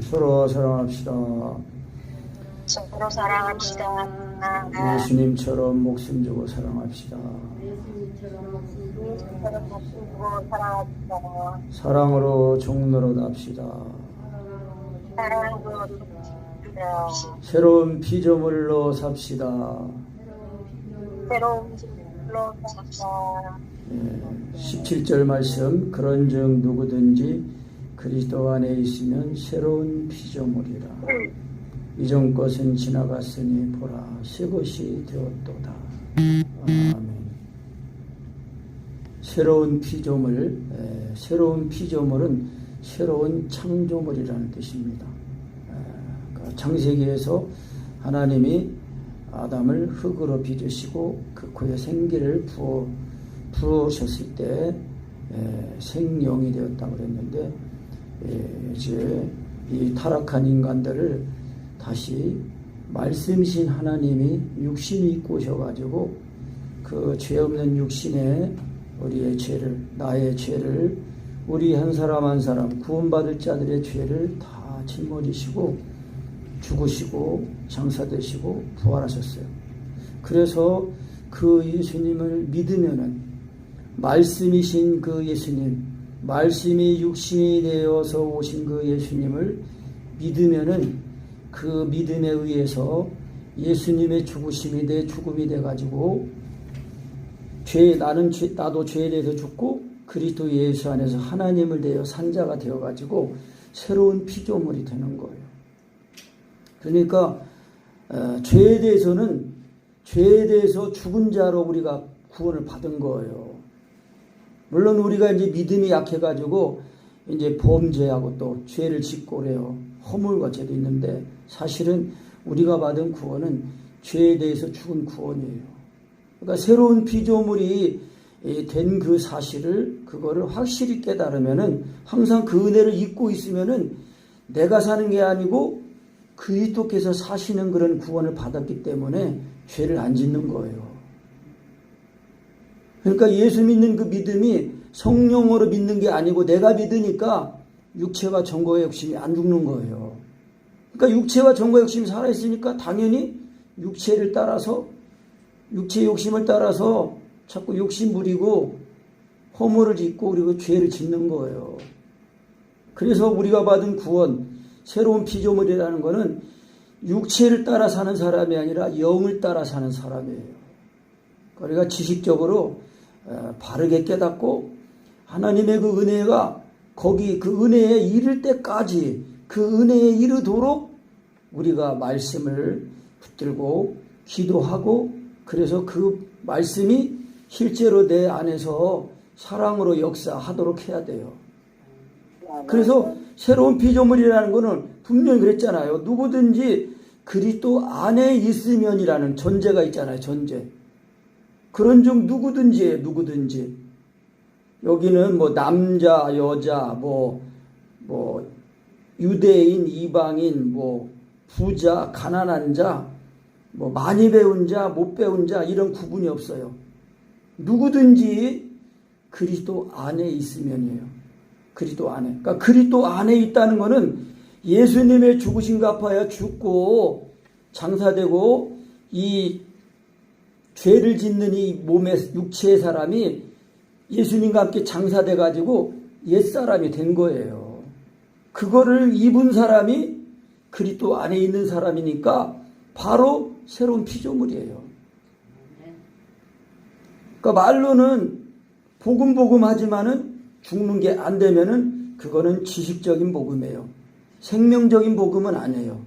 서로 사랑합시다. 서로 사랑합시다. 예수님처럼 목숨 주고 사랑합시다. 사랑으로 종로로 합시다. 새로운 피조물로 삽시다. 새로운 집으로 삽시다. 17절 말씀, 그런즉 누구든지 그리스도 안에 있으면 새로운 피조물이라. 이전 것은 지나갔으니 보라 새 것이 되었도다. 아멘. 새로운 피조물은 새로운 창조물이라는 뜻입니다. 창세기에서 하나님이 아담을 흙으로 빚으시고 그 코에 생기를 부으셨을 때 생명이 되었다고 그랬는데, 이제 이 타락한 인간들을 다시 말씀이신 하나님이 육신이 입고 오셔가지고 그 죄 없는 육신에 우리의 죄를, 나의 죄를, 우리 한 사람 한 사람 구원받을 자들의 죄를 다 짊어지시고 죽으시고 장사되시고 부활하셨어요. 그래서 그 예수님을 믿으면은, 말씀이신 그 예수님, 말씀이 육신이 되어서 오신 그 예수님을 믿으면은 그 믿음에 의해서 예수님의 죽으심이 내 죽음이 돼가지고 나도 죄에 대해서 죽고 그리스도 예수 안에서 하나님을 대하여 산자가 되어가지고 새로운 피조물이 되는 거예요. 그러니까 죄에 대해서 죽은 자로 우리가 구원을 받은 거예요. 물론 우리가 이제 믿음이 약해가지고 이제 범죄하고 또 죄를 짓고 그래요. 허물과 죄도 있는데, 사실은 우리가 받은 구원은 죄에 대해서 죽은 구원이에요. 그러니까 새로운 피조물이 된 그 사실을, 그거를 확실히 깨달으면은, 항상 그 은혜를 잊고 있으면은 내가 사는 게 아니고 그리스도께서 사시는 그런 구원을 받았기 때문에 죄를 안 짓는 거예요. 그러니까 예수 믿는 그 믿음이 성령으로 믿는 게 아니고 내가 믿으니까 육체와 정거의 욕심이 안 죽는 거예요. 그러니까 육체와 정거의 욕심이 살아있으니까 당연히 육체를 따라서, 육체 욕심을 따라서 자꾸 욕심 부리고 허물을 짓고 그리고 죄를 짓는 거예요. 그래서 우리가 받은 구원, 새로운 피조물이라는 것은 육체를 따라 사는 사람이 아니라 영을 따라 사는 사람이에요. 우리가 지식적으로 바르게 깨닫고 하나님의 그 은혜가 거기 그 은혜에 이를 때까지, 그 은혜에 이르도록 우리가 말씀을 붙들고 기도하고, 그래서 그 말씀이 실제로 내 안에서 사랑으로 역사하도록 해야 돼요. 그래서 새로운 피조물이라는 것은 분명히 그랬잖아요. 누구든지 그리스도 안에 있으면이라는 전제가 있잖아요. 전제. 그런즉 누구든지예요. 누구든지. 여기는 뭐 남자, 여자, 뭐 유대인, 이방인, 뭐 부자, 가난한 자, 뭐 많이 배운 자, 못 배운 자, 이런 구분이 없어요. 누구든지 그리스도 안에 있으면이에요. 그리스도 안에. 그러니까 그리스도 안에 있다는 것은 예수님의 죽으신 갚아야 죽고 장사되고 이 죄를 짓는 이 몸의 육체의 사람이 예수님과 함께 장사돼 가지고 옛사람이 된 거예요. 그거를 입은 사람이 그리스도 안에 있는 사람이니까 바로 새로운 피조물이에요. 그러니까 말로는 복음 하지만은 죽는 게 안 되면은 그거는 지식적인 복음이에요. 생명적인 복음은 아니에요.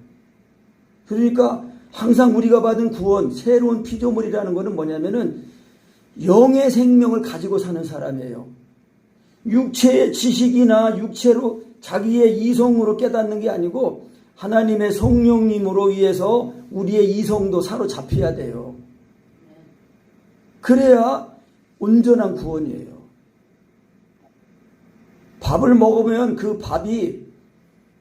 그러니까 항상 우리가 받은 구원, 새로운 피조물이라는 것은 뭐냐면은 영의 생명을 가지고 사는 사람이에요. 육체의 지식이나 육체로 자기의 이성으로 깨닫는 게 아니고 하나님의 성령님으로 의해서 우리의 이성도 사로잡혀야 돼요. 그래야 온전한 구원이에요. 밥을 먹으면 그 밥이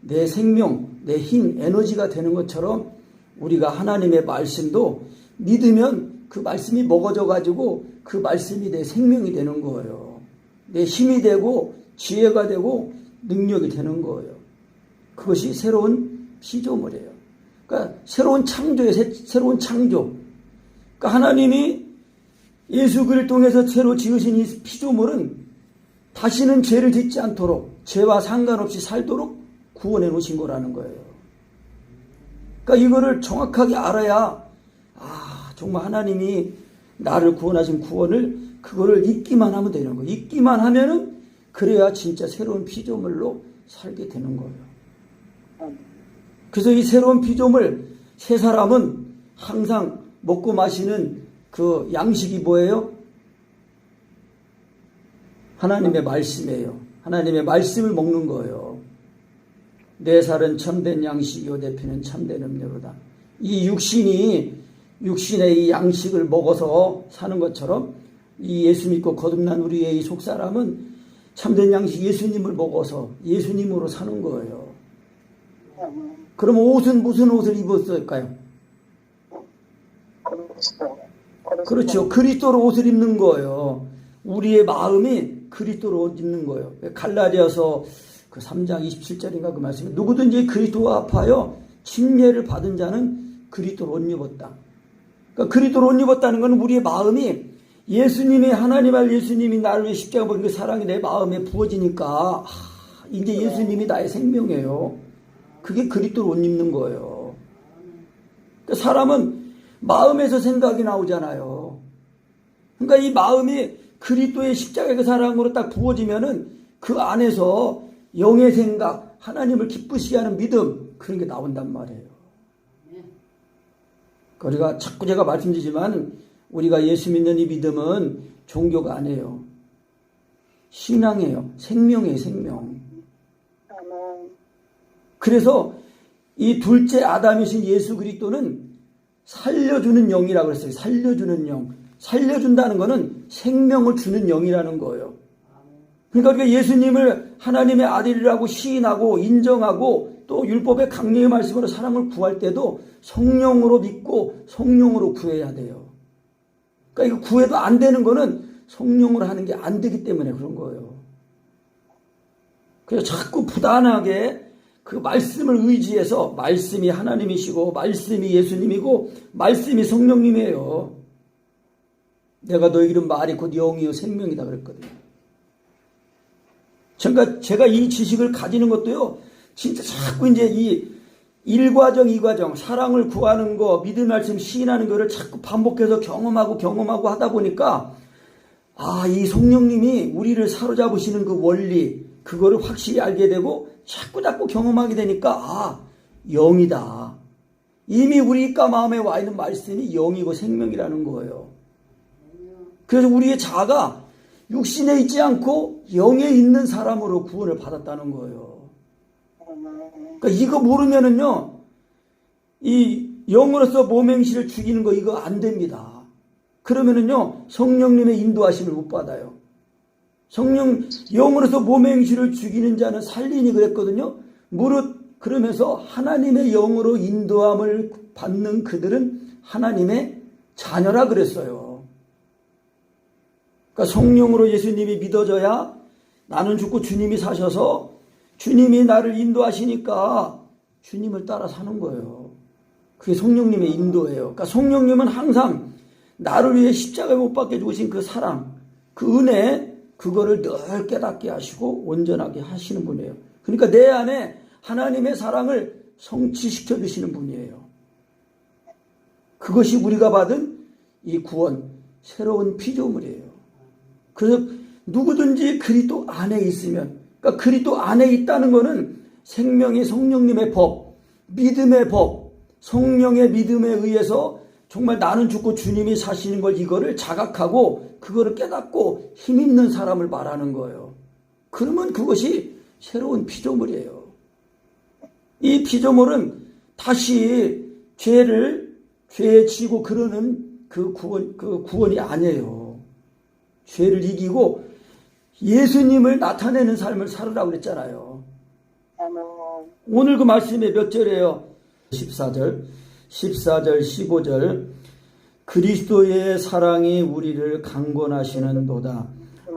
내 생명, 내 힘, 에너지가 되는 것처럼 우리가 하나님의 말씀도 믿으면 그 말씀이 먹어져 가지고 그 말씀이 내 생명이 되는 거예요. 내 힘이 되고 지혜가 되고 능력이 되는 거예요. 그것이 새로운 피조물이에요. 그러니까 새로운 창조예요. 새로운 창조. 그러니까 하나님이 예수 그리스도를 통해서 새로 지으신 이 피조물은 다시는 죄를 짓지 않도록 죄와 상관없이 살도록 구원해 놓으신 거라는 거예요. 그러니까 이거를 정확하게 알아야 정말 하나님이 나를 구원하신 구원을 그거를 잊기만 하면 되는 거예요. 잊기만 하면은 그래야 진짜 새로운 피조물로 살게 되는 거예요. 그래서 이 새로운 피조물 새 사람은 항상 먹고 마시는 그 양식이 뭐예요? 하나님의 말씀이에요. 하나님의 말씀을 먹는 거예요. 내 살은 참된 양식이요 내 피는 참된 음료로다. 이 육신의 이 양식을 먹어서 사는 것처럼 이 예수 믿고 거듭난 우리의 이 속사람은 참된 양식 예수님을 먹어서 예수님으로 사는 거예요. 그럼 옷은 무슨 옷을 입었을까요? 그렇죠. 그리스도로 옷을 입는 거예요. 우리의 마음이 그리스도로 옷 입는 거예요. 갈라디아서 그 3장 27절인가 그 말씀에 누구든지 그리스도와 합하여 침례를 받은 자는 그리스도로 옷 입었다. 그러니까 그리스도로 옷 입었다는 것은 우리의 마음이 예수님이 하나님 알 예수님이 나를 위해 십자가 버린 그 사랑이 내 마음에 부어지니까 이제 예수님이 나의 생명이에요. 그게 그리스도로 옷 입는 거예요. 그러니까 사람은 마음에서 생각이 나오잖아요. 그러니까 이 마음이 그리스도의 십자가의 그 사랑으로 딱 부어지면은 그 안에서 영의 생각, 하나님을 기쁘시게 하는 믿음 그런 게 나온단 말이에요. 우리가 자꾸 제가 말씀드리지만 우리가 예수 믿는 이 믿음은 종교가 아니에요. 신앙이에요. 생명이에요. 생명. 그래서 이 둘째 아담이신 예수 그리스도는 살려주는 영이라고 그랬어요. 살려주는 영. 살려준다는 것은 생명을 주는 영이라는 거예요. 그러니까 우리가 예수님을 하나님의 아들이라고 시인하고 인정하고 또 율법의 강령의 말씀으로 사람을 구할 때도 성령으로 믿고 성령으로 구해야 돼요. 그러니까 이거 구해도 안 되는 거는 성령으로 하는 게 안 되기 때문에 그런 거예요. 그래서 자꾸 부단하게 그 말씀을 의지해서 말씀이 하나님이시고 말씀이 예수님이고 말씀이 성령님이에요. 내가 너희들은 말이 곧 영이요 생명이다 그랬거든요. 그러니까 제가 이 지식을 가지는 것도요. 진짜 자꾸 이제 이 1과정, 2과정 사랑을 구하는 거 믿음 말씀 시인하는 거를 자꾸 반복해서 경험하고 하다 보니까 이 성령님이 우리를 사로잡으시는 그 원리 그거를 확실히 알게 되고 자꾸 경험하게 되니까 영이다. 이미 우리가 마음에 와 있는 말씀이 영이고 생명이라는 거예요. 그래서 우리의 자아가 육신에 있지 않고 영에 있는 사람으로 구원을 받았다는 거예요. 그러니까 이거 모르면은요, 이 영으로서 몸행실을 죽이는 거 이거 안 됩니다. 그러면은요, 성령님의 인도하심을 못 받아요. 영으로서 몸행실을 죽이는 자는 살리니 그랬거든요. 무릇 그러면서 하나님의 영으로 인도함을 받는 그들은 하나님의 자녀라 그랬어요. 그러니까 성령으로 예수님이 믿어져야 나는 죽고 주님이 사셔서 주님이 나를 인도하시니까 주님을 따라 사는 거예요. 그게 성령님의 인도예요. 그러니까 성령님은 항상 나를 위해 십자가에 못 박혀 죽으신 그 사랑, 그 은혜, 그거를 늘 깨닫게 하시고 온전하게 하시는 분이에요. 그러니까 내 안에 하나님의 사랑을 성취시켜 주시는 분이에요. 그것이 우리가 받은 이 구원, 새로운 피조물이에요. 그래서 누구든지 그리스도 안에 있으면, 그러니까 그리스도 안에 있다는 것은 생명의 성령님의 법, 믿음의 법, 성령의 믿음에 의해서 정말 나는 죽고 주님이 사시는 걸 이거를 자각하고 그거를 깨닫고 힘있는 사람을 말하는 거예요. 그러면 그것이 새로운 피조물이에요. 이 피조물은 다시 죄에 지고 그러는 그 구원이 아니에요. 죄를 이기고 예수님을 나타내는 삶을 살으라고 그랬잖아요. 오늘 그 말씀에 몇 절이에요? 14절, 15절. 그리스도의 사랑이 우리를 강권하시는도다.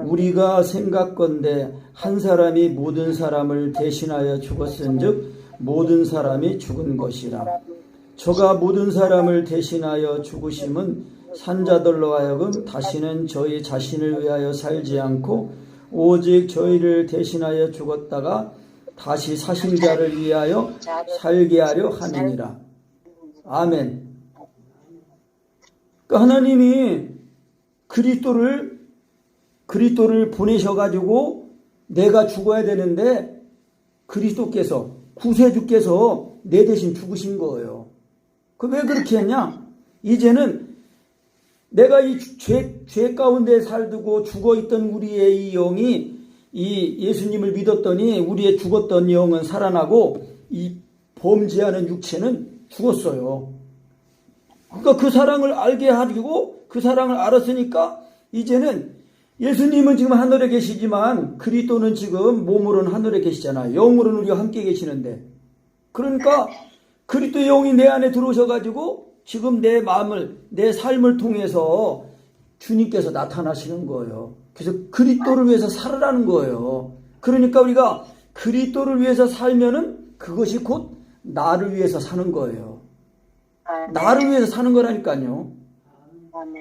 우리가 생각건대 한 사람이 모든 사람을 대신하여 죽었은즉 모든 사람이 죽은 것이라. 저가 모든 사람을 대신하여 죽으심은 산자들로 하여금 다시는 저희 자신을 위하여 살지 않고 오직 저희를 대신하여 죽었다가 다시 사신 자를 위하여 살게 하려 함이니라. 아멘. 그러니까 하나님이 그리스도를 보내셔가지고 내가 죽어야 되는데 그리스도께서 구세주께서 내 대신 죽으신 거예요. 그 왜 그렇게 했냐? 이제는 내가 이 죄 가운데 살고 죽어있던 우리의 이 영이 이 예수님을 믿었더니 우리의 죽었던 영은 살아나고 이 범죄하는 육체는 죽었어요. 그러니까 그 사랑을 알게 하고 그 사랑을 알았으니까 이제는 예수님은 지금 하늘에 계시지만 그리스도는 지금 몸으로는 하늘에 계시잖아요. 영으로는 우리와 함께 계시는데 그러니까 그리스도 영이 내 안에 들어오셔가지고 지금 내 마음을 내 삶을 통해서 주님께서 나타나시는 거예요. 그래서 그리스도를 위해서 살으라는 거예요. 그러니까 우리가 그리스도를 위해서 살면은 그것이 곧 나를 위해서 사는 거예요. 나를 위해서 사는 거라니까요.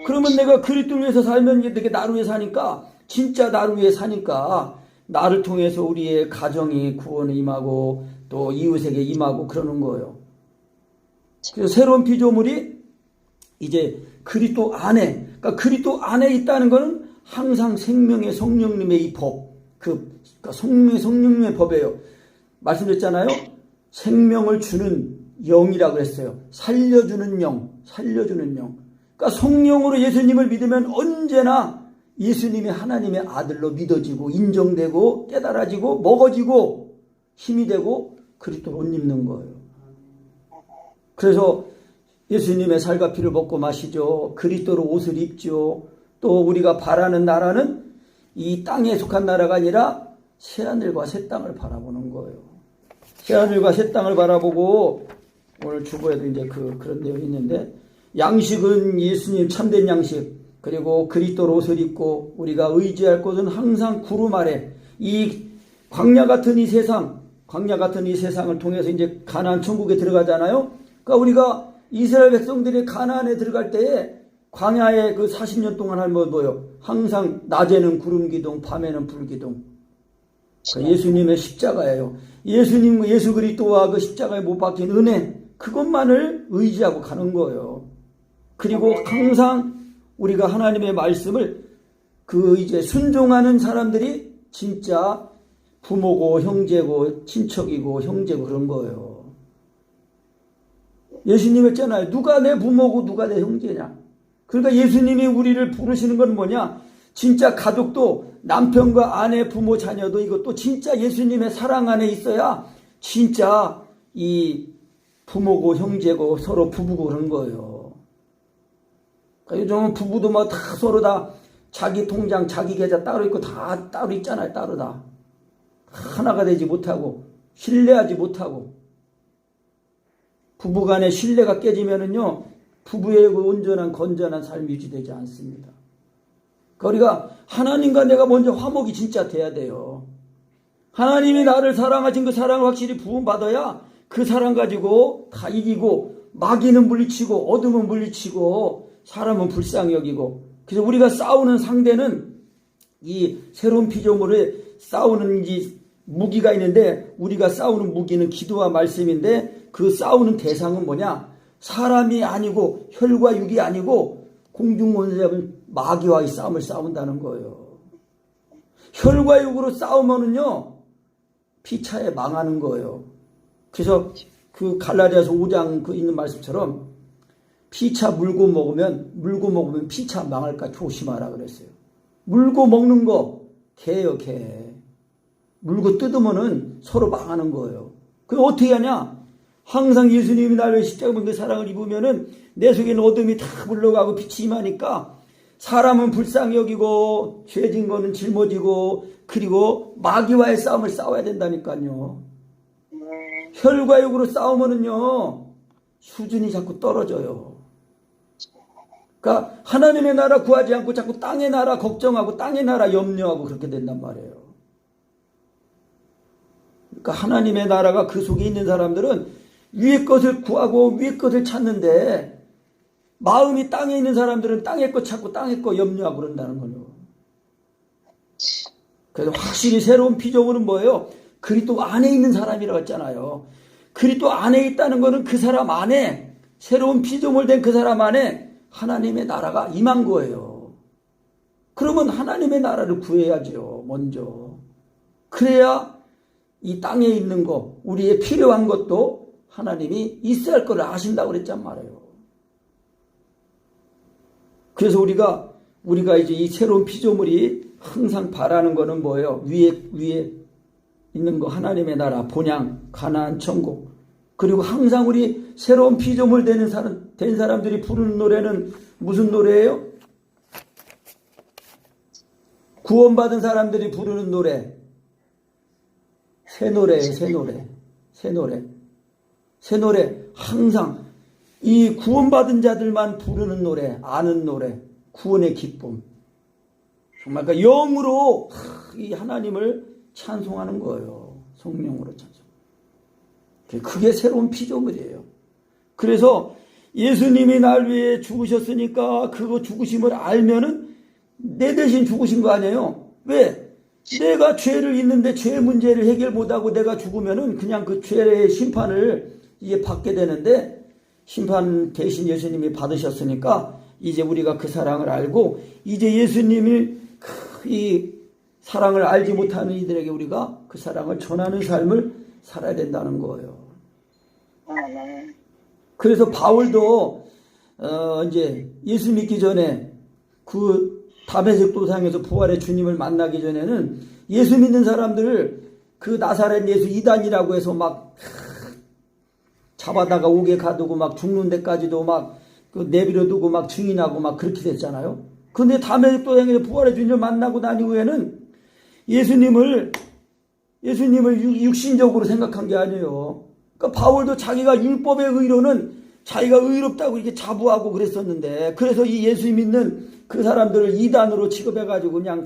그러면 내가 그리스도를 위해서 살면 이게 나를 위해서 사니까 진짜 나를 위해 사니까 나를 통해서 우리의 가정이 구원에 임하고 또 이웃에게 임하고 그러는 거예요. 그래서 새로운 피조물이 이제 그리스도 안에, 그러니까 그리스도 안에 있다는 것은 항상 생명의 성령님의 이 법, 그러니까 성령님의 법이에요. 말씀드렸잖아요. 생명을 주는 영이라고 했어요. 살려주는 영. 그러니까 성령으로 예수님을 믿으면 언제나 예수님이 하나님의 아들로 믿어지고 인정되고 깨달아지고 먹어지고 힘이 되고 그리스도를 옷 입는 거예요. 그래서 예수님의 살과 피를 먹고 마시죠. 그리스도로 옷을 입죠. 또 우리가 바라는 나라는 이 땅에 속한 나라가 아니라 새하늘과 새 땅을 바라보는 거예요. 새하늘과 새 땅을 바라보고 오늘 주보에도 이제 그런 내용이 있는데 양식은 예수님 참된 양식 그리고 그리스도로 옷을 입고 우리가 의지할 곳은 항상 구름 아래 이 광야 같은 이 세상을 통해서 이제 가나안 천국에 들어가잖아요. 그러니까 우리가 이스라엘 백성들이 가나안에 들어갈 때에 광야에 그 40년 동안 할 뭐요? 항상 낮에는 구름 기둥, 밤에는 불 기둥. 그러니까 예수님의 십자가예요. 예수 그리스도와 그 십자가에 못 박힌 은혜 그것만을 의지하고 가는 거예요. 그리고 항상 우리가 하나님의 말씀을 이제 순종하는 사람들이 진짜 부모고 형제고 친척이고 형제고 그런 거예요. 예수님 했잖아요. 누가 내 부모고 누가 내 형제냐. 그러니까 예수님이 우리를 부르시는 건 뭐냐. 진짜 가족도 남편과 아내, 부모, 자녀도 이것도 진짜 예수님의 사랑 안에 있어야 진짜 이 부모고 형제고 서로 부부고 그런 거예요. 그러니까 요즘은 부부도 뭐 다 서로 다 자기 통장, 자기 계좌 따로 있고 다 따로 있잖아요. 따로 다. 하나가 되지 못하고 신뢰하지 못하고 부부간의 신뢰가 깨지면은요 부부의 그 온전한 건전한 삶이 유지되지 않습니다. 그러니까 우리가 하나님과 내가 먼저 화목이 진짜 돼야 돼요. 하나님이 나를 사랑하신 그 사랑을 확실히 부음받아야 그 사랑 가지고 다 이기고 마귀는 물리치고 어둠은 물리치고 사람은 불쌍히 여기고 그래서 우리가 싸우는 상대는 이 새로운 피조물에 싸우는 이 무기가 있는데 우리가 싸우는 무기는 기도와 말씀인데 그 싸우는 대상은 뭐냐? 사람이 아니고 혈과 육이 아니고 공중원수잡은 마귀와의 싸움을 싸운다는 거예요. 혈과 육으로 싸우면은요 피차에 망하는 거예요. 그래서 그 갈라디아서 5장 그 있는 말씀처럼 피차 물고 먹으면 피차 망할까 조심하라 그랬어요. 물고 먹는 거 개요 개. 물고 뜯으면은 서로 망하는 거예요. 그럼 어떻게 하냐? 항상 예수님이 나를 위해 십자가 그 사랑을 입으면은 내 속에는 어둠이 다 물러가고 빛이 임하니까 사람은 불쌍히 여기고 죄진 거는 짊어지고 그리고 마귀와의 싸움을 싸워야 된다니까요. 혈과 육으로 싸우면은요 수준이 자꾸 떨어져요. 그러니까 하나님의 나라 구하지 않고 자꾸 땅의 나라 걱정하고 땅의 나라 염려하고 그렇게 된단 말이에요. 그러니까 하나님의 나라가 그 속에 있는 사람들은 위의 것을 구하고 위의 것을 찾는데 마음이 땅에 있는 사람들은 땅의 것 찾고 땅의 것 염려하고 그런다는 거죠. 그래서 확실히 새로운 피조물은 뭐예요? 그리스도 안에 있는 사람이라고 했잖아요. 그리스도 안에 있다는 것은 그 사람 안에 새로운 피조물 된 그 사람 안에 하나님의 나라가 임한 거예요. 그러면 하나님의 나라를 구해야죠. 먼저. 그래야 이 땅에 있는 거, 우리의 필요한 것도 하나님이 있어야 할 거를 아신다고 그랬단 말이에요. 그래서 우리가 이제 이 새로운 피조물이 항상 바라는 거는 뭐예요? 위에 있는 거, 하나님의 나라, 본향, 가나안, 천국. 그리고 항상 우리 새로운 피조물 된 사람들이 부르는 노래는 무슨 노래예요? 구원받은 사람들이 부르는 노래. 새 노래예요, 새 노래. 항상 이 구원받은 자들만 부르는 노래, 아는 노래, 구원의 기쁨. 정말 그러니까 영으로 이 하나님을 찬송하는 거예요. 성령으로 찬송. 그게 새로운 피조물이에요. 그래서 예수님이 날 위해 죽으셨으니까 그거 죽으심을 알면은 내 대신 죽으신 거 아니에요? 왜? 내가 죄를 있는데 죄 문제를 해결 못하고 내가 죽으면은 그냥 그 죄의 심판을 이제 받게 되는데 심판 대신 예수님이 받으셨으니까 이제 우리가 그 사랑을 알고 이제 예수님이 이 사랑을 알지 못하는 이들에게 우리가 그 사랑을 전하는 삶을 살아야 된다는 거예요. 그래서 바울도 이제 예수 믿기 전에 그 다메섹 도상에서 부활의 주님을 만나기 전에는 예수 믿는 사람들을 그 나사렛 예수 이단이라고 해서 막 잡아다가 옥에 가두고 막 죽는 데까지도 막 그 내버려 두고 막 증인하고 막 그렇게 됐잖아요. 근데 다메섹 도상에서 부활의 주님을 만나고 난 이후에는 예수님을 육신적으로 생각한 게 아니에요. 그러니까 바울도 자기가 율법의 의로는 자기가 의롭다고 이렇게 자부하고 그랬었는데 그래서 이 예수 믿는 그 사람들을 이단으로 취급해가지고 그냥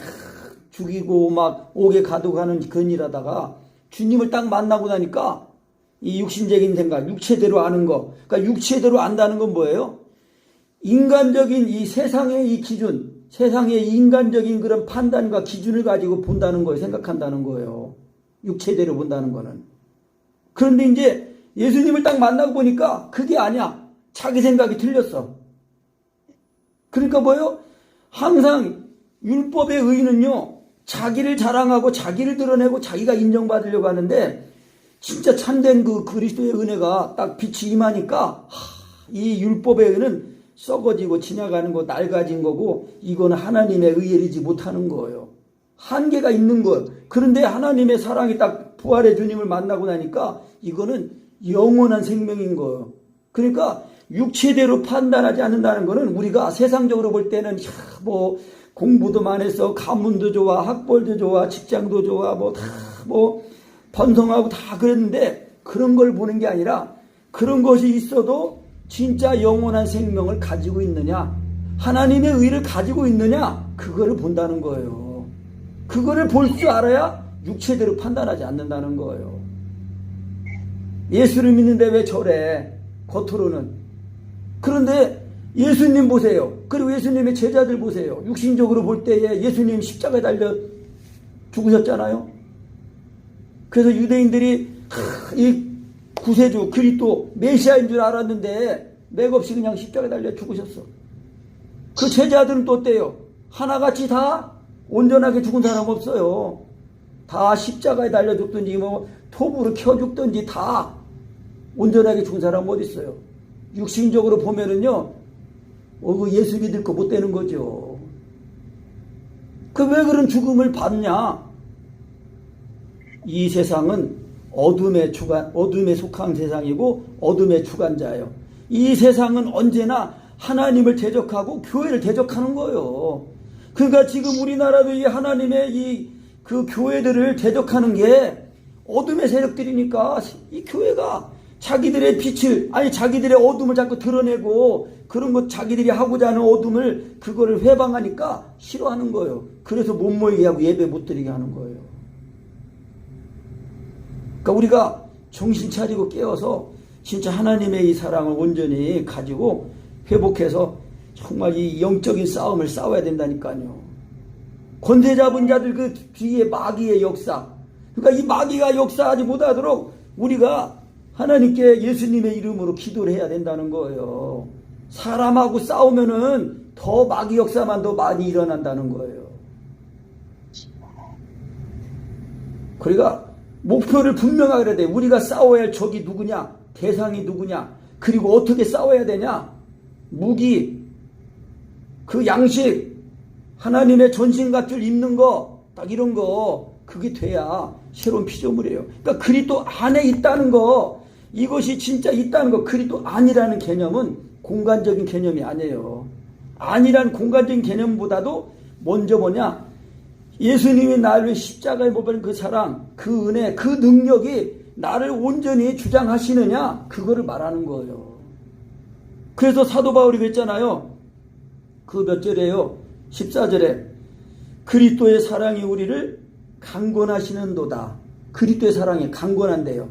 죽이고 막 옥에 가둬가는 그런 일 하다가 주님을 딱 만나고 나니까 이 육신적인 생각, 육체대로 아는 거. 그러니까 육체대로 안다는 건 뭐예요? 인간적인 이 세상의 이 기준, 세상의 인간적인 그런 판단과 기준을 가지고 본다는 거예요. 생각한다는 거예요. 육체대로 본다는 거는. 그런데 이제 예수님을 딱 만나고 보니까 그게 아니야. 자기 생각이 틀렸어. 그러니까 뭐예요? 항상 율법의 의는요. 자기를 자랑하고 자기를 드러내고 자기가 인정받으려고 하는데 진짜 참된 그 그리스도의 은혜가 딱 빛이 임하니까 이 율법의 의는 썩어지고 지나가는 거 낡아진 거고 이거는 하나님의 의에 이르지 못하는 거예요. 한계가 있는 거예요. 그런데 하나님의 사랑이 딱 부활의 주님을 만나고 나니까 이거는 영원한 생명인 거예요. 그러니까 육체대로 판단하지 않는다는 거는 우리가 세상적으로 볼 때는 뭐 공부도 많이 해서 가문도 좋아, 학벌도 좋아, 직장도 좋아, 뭐 번성하고 다 그랬는데 그런 걸 보는 게 아니라 그런 것이 있어도 진짜 영원한 생명을 가지고 있느냐, 하나님의 의를 가지고 있느냐, 그거를 본다는 거예요. 그거를 볼 줄 알아야 육체대로 판단하지 않는다는 거예요. 예수를 믿는데 왜 저래? 겉으로는. 그런데 예수님 보세요. 그리고 예수님의 제자들 보세요. 육신적으로 볼 때에 예수님 십자가에 달려 죽으셨잖아요. 그래서 유대인들이 이 구세주 그리스도 메시아인 줄 알았는데 맥없이 그냥 십자가에 달려 죽으셨어. 그 제자들은 또 어때요? 하나같이 다 온전하게 죽은 사람 없어요. 다 십자가에 달려 죽든지 뭐 톱으로 켜 죽든지 다 온전하게 죽은 사람 어디 있어요? 육신적으로 보면은요, 예수 믿을 거 못 되는 거죠. 그 왜 그런 죽음을 받냐? 이 세상은 어둠에 속한 세상이고 어둠의 주관자예요. 이 세상은 언제나 하나님을 대적하고 교회를 대적하는 거예요. 그러니까 지금 우리나라도 이 하나님의 그 교회들을 대적하는 게 어둠의 세력들이니까 이 교회가 자기들의 빛을, 아니 자기들의 어둠을 자꾸 드러내고 그런 것 자기들이 하고자 하는 어둠을 그거를 회방하니까 싫어하는 거예요. 그래서 못 모이게 하고 예배 못 드리게 하는 거예요. 그러니까 우리가 정신 차리고 깨어서 진짜 하나님의 이 사랑을 온전히 가지고 회복해서 정말 이 영적인 싸움을 싸워야 된다니까요. 권세 잡은 자들 그 뒤에 마귀의 역사, 그러니까 이 마귀가 역사하지 못하도록 우리가 하나님께 예수님의 이름으로 기도를 해야 된다는 거예요. 사람하고 싸우면은 더 마귀 역사만 더 많이 일어난다는 거예요. 그러니까 목표를 분명하게 해야 돼. 우리가 싸워야 할 적이 누구냐, 대상이 누구냐, 그리고 어떻게 싸워야 되냐, 무기, 그 양식, 하나님의 전신갑주를 입는 거, 딱 이런 거, 그게 돼야 새로운 피조물이에요. 그러니까 그리스도 안에 있다는 거, 이것이 진짜 있다는 거, 그리스도 안이라는 개념은 공간적인 개념이 아니에요. 안이란 공간적인 개념보다도 먼저 뭐냐, 예수님이 나를 십자가에 못 박은 그 사랑, 그 은혜, 그 능력이 나를 온전히 주장하시느냐, 그거를 말하는 거예요. 그래서 사도 바울이 그랬잖아요. 그 몇 절에요? 14절에 그리스도의 사랑이 우리를 강권하시는도다. 그리스도의 사랑이 강권한대요.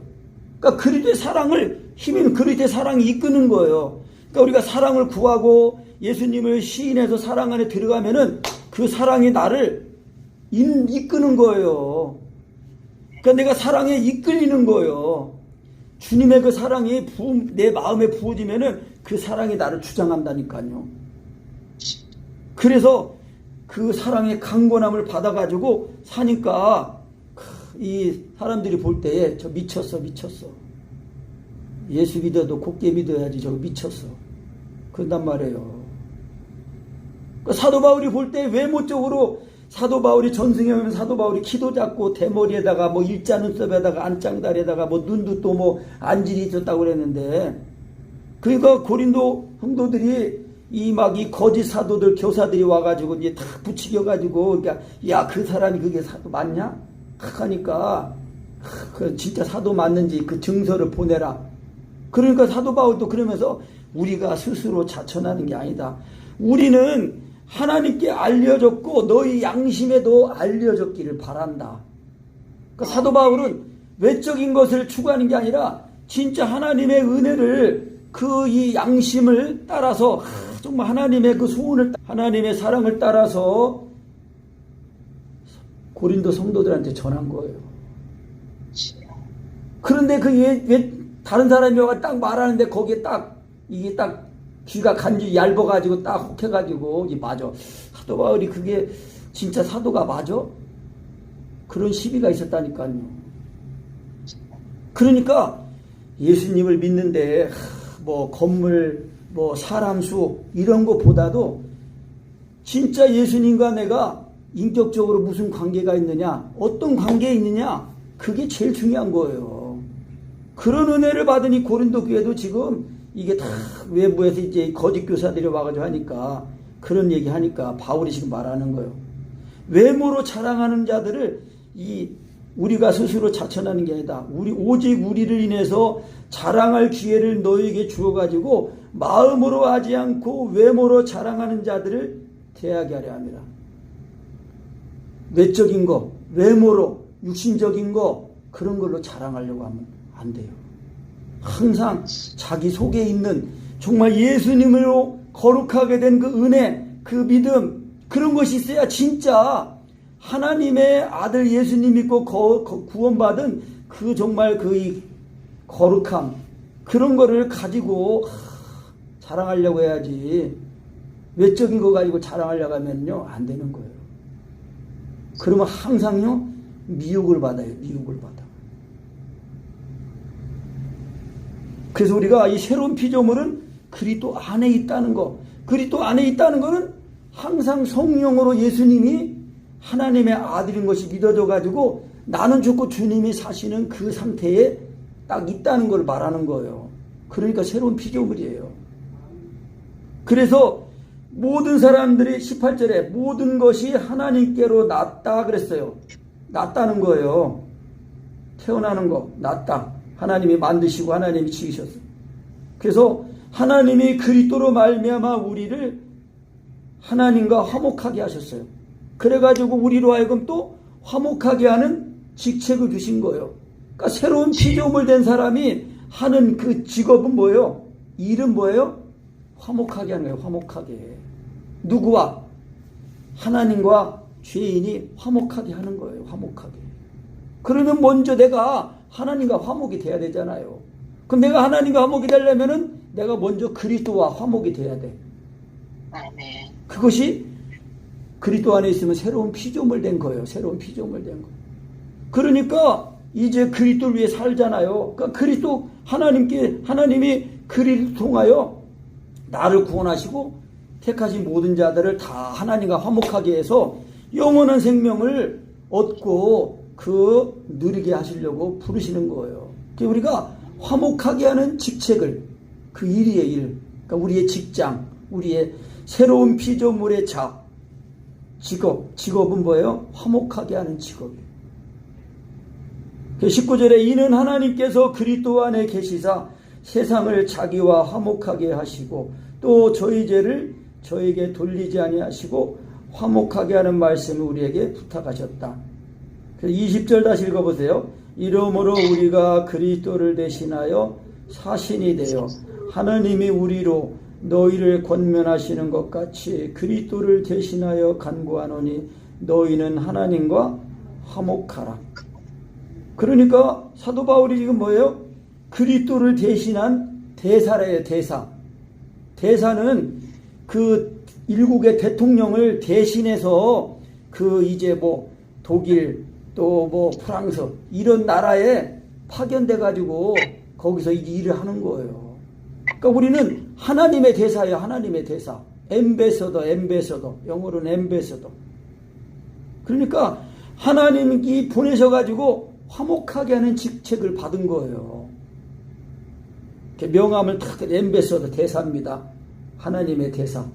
그러니까 그리스도의 사랑을 힘인 그리스도의 사랑이 이끄는 거예요. 그러니까 우리가 사랑을 구하고 예수님을 시인해서 사랑 안에 들어가면은 그 사랑이 나를 이끄는 거예요. 그러니까 내가 사랑에 이끌리는 거예요. 주님의 그 사랑이 내 마음에 부어지면은 그 사랑이 나를 주장한다니까요. 그래서 그 사랑의 강권함을 받아가지고 사니까 이 사람들이 볼 때에 저 미쳤어. 예수 믿어도 곱게 믿어야지 저거 미쳤어. 그런단 말이에요. 그러니까 사도 바울이 볼 때 외모적으로 사도 바울이 전승에 오면 사도 바울이 키도 작고 대머리에다가 뭐 일자 눈썹에다가 안짱다리에다가 뭐 눈도 또 뭐 안질이 있었다고 그랬는데, 그러니까 고린도 성도들이 이 거짓 사도들 교사들이 와가지고 이제 다 부추겨가지고, 그러니까 야 그 사람이 그게 사도 맞냐? 하니까 그 진짜 사도 맞는지 그 증서를 보내라. 그러니까 사도 바울도 그러면서 우리가 스스로 자천하는 게 아니다. 우리는 하나님께 알려졌고 너희 양심에도 알려졌기를 바란다. 그러니까 사도 바울은 외적인 것을 추구하는 게 아니라 진짜 하나님의 은혜를 그 이 양심을 따라서 정말 하나님의 그 소원을, 하나님의 사랑을 따라서 고린도 성도들한테 전한 거예요. 그런데 왜 다른 사람이 와서 딱 말하는데 거기에 딱 이게 딱 귀가 간지 얇아가지고 딱 혹해가지고 이게 맞아. 사도 바울이 그게 진짜 사도가 맞아? 그런 시비가 있었다니까요. 그러니까 예수님을 믿는데 뭐 건물, 뭐 사람 수 이런 것보다도 진짜 예수님과 내가 인격적으로 무슨 관계가 있느냐, 어떤 관계에 있느냐, 그게 제일 중요한 거예요. 그런 은혜를 받으니 고린도 교회도 지금 이게 다 외부에서 이제 거짓 교사들이 와가지고 하니까 그런 얘기 하니까 바울이 지금 말하는 거예요. 외모로 자랑하는 자들을 우리가 스스로 자천하는 게 아니다. 오직 우리를 인해서 자랑할 기회를 너에게 주어가지고 마음으로 하지 않고 외모로 자랑하는 자들을 대하게 하려 합니다. 외적인 거, 외모로, 육신적인 거, 그런 걸로 자랑하려고 하면 안 돼요. 항상 자기 속에 있는 정말 예수님으로 거룩하게 된 그 은혜, 그 믿음, 그런 것이 있어야 진짜 하나님의 아들 예수님 믿고 구원받은 그 정말 그 거룩함, 그런 거를 가지고 자랑하려고 해야지, 외적인 거 가지고 자랑하려고 하면요 안 되는 거예요. 그러면 항상요 미혹을 받아요. 미혹을 받아. 그래서 우리가 이 새로운 피조물은 그리스도 안에 있다는 거, 그리스도 안에 있다는 거는 항상 성령으로 예수님이 하나님의 아들인 것이 믿어져 가지고 나는 죽고 주님이 사시는 그 상태에 딱 있다는 걸 말하는 거예요. 그러니까 새로운 피조물이에요. 그래서 모든 사람들이 18절에 모든 것이 하나님께로 났다 그랬어요. 났다는 거예요. 태어나는 거, 났다. 하나님이 만드시고 하나님이 지으셨어요. 그래서 하나님이 그리스도로 말미암아 우리를 하나님과 화목하게 하셨어요. 그래가지고 우리로 하여금 또 화목하게 하는 직책을 주신 거예요. 그러니까 새로운 피조물 된 사람이 하는 그 직업은 뭐예요? 일은 뭐예요? 화목하게 하는 거예요. 화목하게. 누구와? 하나님과 죄인이 화목하게 하는 거예요. 화목하게. 그러면 먼저 내가 하나님과 화목이 돼야 되잖아요. 그럼 내가 하나님과 화목이 되려면은 내가 먼저 그리스도와 화목이 돼야 돼. 아멘. 그것이 그리스도 안에 있으면 새로운 피조물 된 거예요. 새로운 피조물 된 거. 그러니까 이제 그리스도를 위해 살잖아요. 그러니까 그리스도 하나님이 그리스도를 통하여 나를 구원하시고 택하신 모든 자들을 다 하나님과 화목하게 해서 영원한 생명을 얻고 그 누리게 하시려고 부르시는 거예요. 그러니까 우리가 화목하게 하는 직책을, 그 일이에요. 일. 그러니까 우리의 직장, 우리의 새로운 피조물의 직업은 뭐예요? 화목하게 하는 직업이에요. 19절에 이는 하나님께서 그리스도 안에 계시사 세상을 자기와 화목하게 하시고 또 저희 죄를 저에게 돌리지 아니하시고 화목하게 하는 말씀을 우리에게 부탁하셨다. 20절 다시 읽어보세요. 이러므로 우리가 그리스도를 대신하여 사신이 되어 하나님이 우리로 너희를 권면하시는 것 같이 그리스도를 대신하여 간구하노니 너희는 하나님과 화목하라. 그러니까 사도 바울이 지금 뭐예요? 그리스도를 대신한 대사래요. 대사는 그 일국의 대통령을 대신해서 그 이제 뭐 독일 또 뭐 프랑스 이런 나라에 파견돼 가지고 거기서 일을 하는 거예요. 그러니까 우리는 하나님의 대사예요. 하나님의 대사. 엠베서더. 영어로는 엠베서더. 그러니까 하나님이 보내셔 가지고 화목하게 하는 직책을 받은 거예요. 명함을 탁 엠베서더 대사입니다. 하나님의 대사.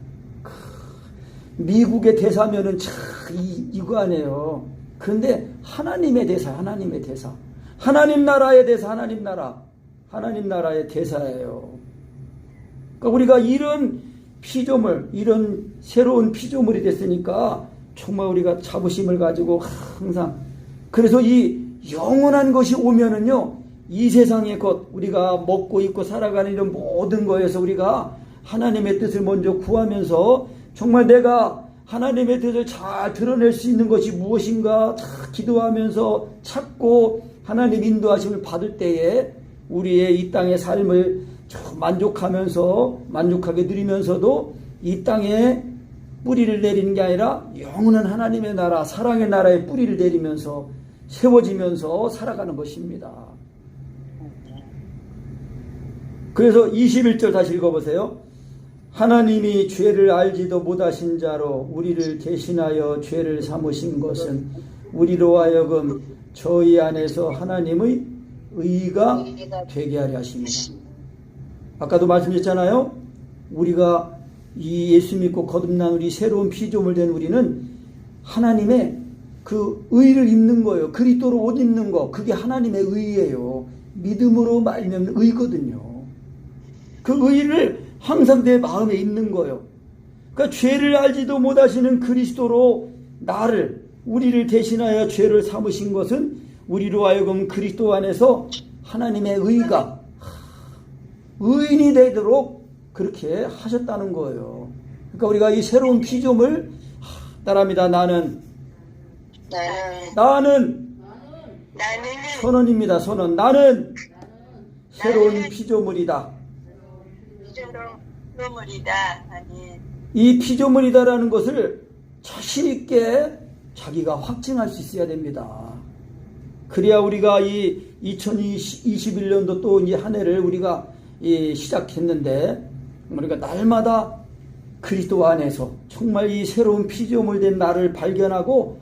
미국의 대사면은 참 이거 아니에요. 그런데 하나님의 대사. 하나님 나라의 대사, 하나님 나라의 대사예요. 그러니까 우리가 이런 피조물, 이런 새로운 피조물이 됐으니까 정말 우리가 자부심을 가지고 항상 그래서 이 영원한 것이 오면은요, 이 세상의 것, 우리가 먹고 입고 살아가는 이런 모든 거에서 우리가 하나님의 뜻을 먼저 구하면서 정말 내가 하나님의 뜻을 잘 드러낼 수 있는 것이 무엇인가 다 기도하면서 찾고 하나님 인도하심을 받을 때에 우리의 이 땅의 삶을 만족하게 누리면서도 이 땅에 뿌리를 내리는 게 아니라 영원한 하나님의 나라, 사랑의 나라에 뿌리를 내리면서 세워지면서 살아가는 것입니다. 그래서 21절 다시 읽어보세요. 하나님이 죄를 알지도 못하신 자로 우리를 대신하여 죄를 삼으신 것은 우리로 하여금 저희 안에서 하나님의 의가 되게 하려 하십니다. 아까도 말씀드렸잖아요. 우리가 이 예수 믿고 거듭난 우리 새로운 피조물 된 우리는 하나님의 그 의를 입는 거예요. 그리스도로 옷 입는 거. 그게 하나님의 의예요. 믿음으로 말미암는 의거든요. 그 의를 항상 내 마음에 입는 거예요. 그러니까 죄를 알지도 못하시는 그리스도로 우리를 대신하여 죄를 삼으신 것은 우리로 하여금 그리스도 안에서 하나님의 의인이 되도록 그렇게 하셨다는 거예요. 그러니까 우리가 이 새로운 피조물 따라합니다. 나는 선언입니다. 선언. 나는 새로운 피조물이다. 이 피조물이다라는 것을 자신 있게 자기가 확증할 수 있어야 됩니다. 그래야 우리가 이 2021년도 또 이제 한 해를 우리가 시작했는데 우리가 날마다 그리스도 안에서 정말 이 새로운 피조물 된 나를 발견하고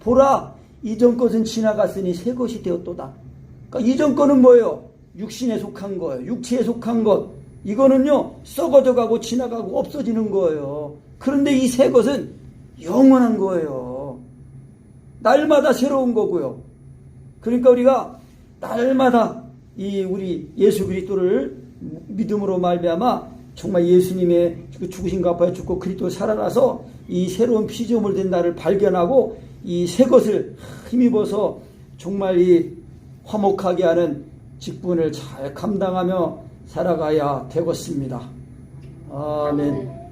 보라 이전 것은 지나갔으니 새 것이 되었도다. 그러니까 이전 거는 뭐예요? 육신에 속한 거예요. 육체에 속한 것. 이거는요 썩어져 가고 지나가고 없어지는 거예요. 그런데 이 새 것은 영원한 거예요. 날마다 새로운 거고요. 그러니까 우리가 날마다 이 우리 예수 그리스도를 믿음으로 말미암아 정말 예수님의 죽으신 값하여 죽고 그리스도 살아나서 이 새로운 피조물 된 나를 발견하고 이 새 것을 힘입어서 정말 이 화목하게 하는 직분을 잘 감당하며 살아가야 되겠습니다. 아멘.